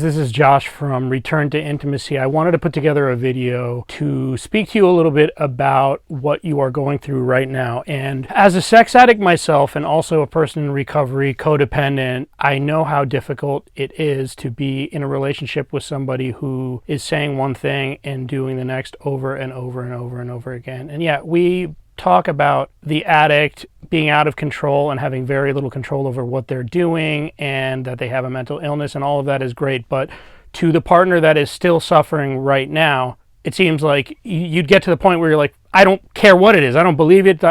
This is Josh from Return to Intimacy. I wanted to put together a video to speak to you a little bit about what you are going through right now. And as a sex addict myself, and also a person in recovery, codependent, I know how difficult it is to be in a relationship with somebody who is saying one thing and doing the next over and over and over and over again. And yeah, we talk about the addict being out of control and having very little control over what they're doing and that they have a mental illness, and all of that is great. But to the partner that is still suffering right now, it seems like you'd get to the point where you're like, I don't care what it is. I don't believe it.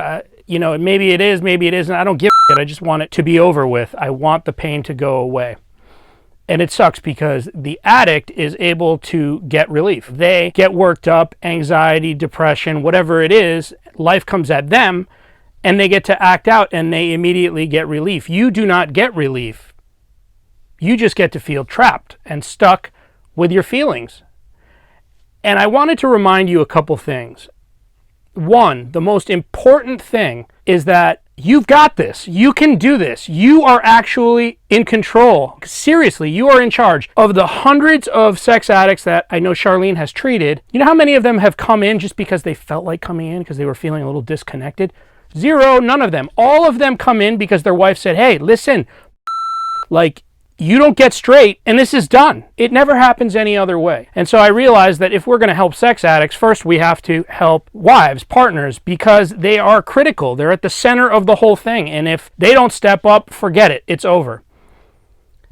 Maybe it is, maybe it isn't. I don't give a shit. I just want it to be over with. I want the pain to go away. And it sucks because the addict is able to get relief. They get worked up, anxiety, depression, whatever it is, life comes at them and they get to act out and they immediately get relief. You do not get relief. You just get to feel trapped and stuck with your feelings. And I wanted to remind you a couple things. One, the most important thing is that you've got this. You can do this. You are actually in control. Seriously, you are in charge. Of the hundreds of sex addicts that I know Charlene has treated, you know how many of them have come in just because they felt like coming in because they were feeling a little disconnected? Zero, none of them. All of them come in because their wife said, hey, listen, like, you don't get straight, and this is done. It never happens any other way. And so I realized that if we're going to help sex addicts, first we have to help wives, partners, because they are critical. They're at the center of the whole thing. And if they don't step up, forget it. It's over.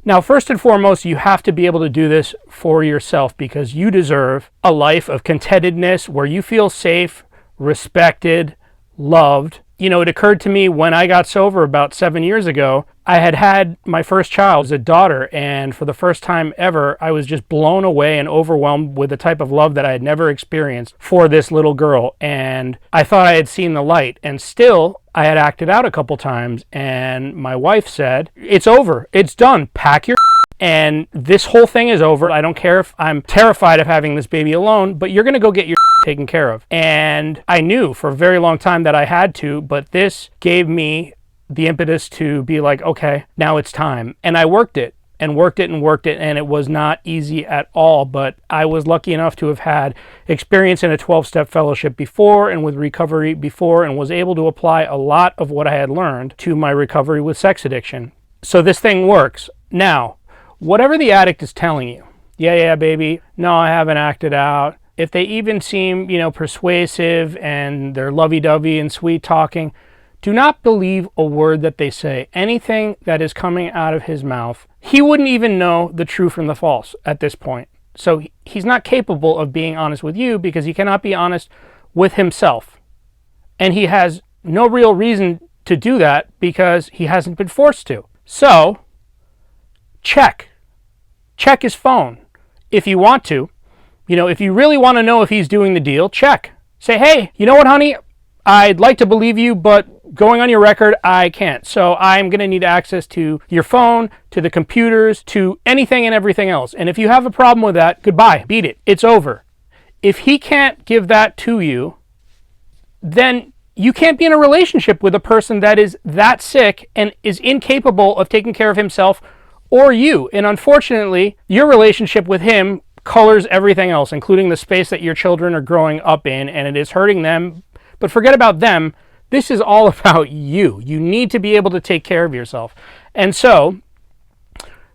Now, first and foremost, you have to be able to do this for yourself because you deserve a life of contentedness where you feel safe, respected, loved. You know, it occurred to me when I got sober about 7 years ago, I had my first child as a daughter, and for the first time ever, I was just blown away and overwhelmed with the type of love that I had never experienced for this little girl. And I thought I had seen the light, and still I had acted out a couple times, and my wife said, it's over, it's done, pack your and this whole thing is over. I don't care if I'm terrified of having this baby alone, but you're going to go get your taken care of. And I knew for a very long time that I had to, but this gave me the impetus to be like, okay, now it's time. And I worked it and worked it and worked it, and it was not easy at all, but I was lucky enough to have had experience in a 12-step fellowship before and with recovery before, and was able to apply a lot of what I had learned to my recovery with sex addiction. So this thing works. Now, whatever the addict is telling you, yeah, baby, no, I haven't acted out. If they even seem, persuasive and they're lovey-dovey and sweet talking, do not believe a word that they say. Anything that is coming out of his mouth, he wouldn't even know the true from the false at this point. So he's not capable of being honest with you because he cannot be honest with himself. And he has no real reason to do that because he hasn't been forced to. So, check his phone if you want to. If you really want to know if he's doing the deal, check. Say, hey, you know what, honey? I'd like to believe you, but going on your record, I can't. So I'm going to need access to your phone, to the computers, to anything and everything else. And if you have a problem with that, goodbye. Beat it. It's over. If he can't give that to you, then you can't be in a relationship with a person that is that sick and is incapable of taking care of himself or you. And unfortunately, your relationship with him colors everything else, including the space that your children are growing up in, and it is hurting them. But forget about them. This is all about you. You need to be able to take care of yourself. And so,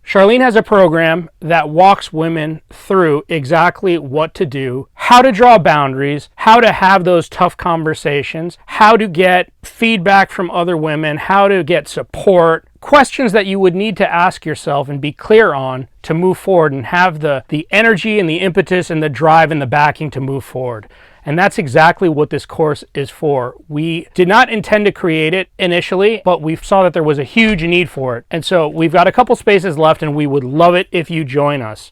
Charlene has a program that walks women through exactly what to do, how to draw boundaries, how to have those tough conversations, how to get feedback from other women, how to get support, questions that you would need to ask yourself and be clear on to move forward and have the energy and the impetus and the drive and the backing to move forward. And that's exactly what this course is for. We did not intend to create it initially, but we saw that there was a huge need for it. And so we've got a couple spaces left, and we would love it if you join us.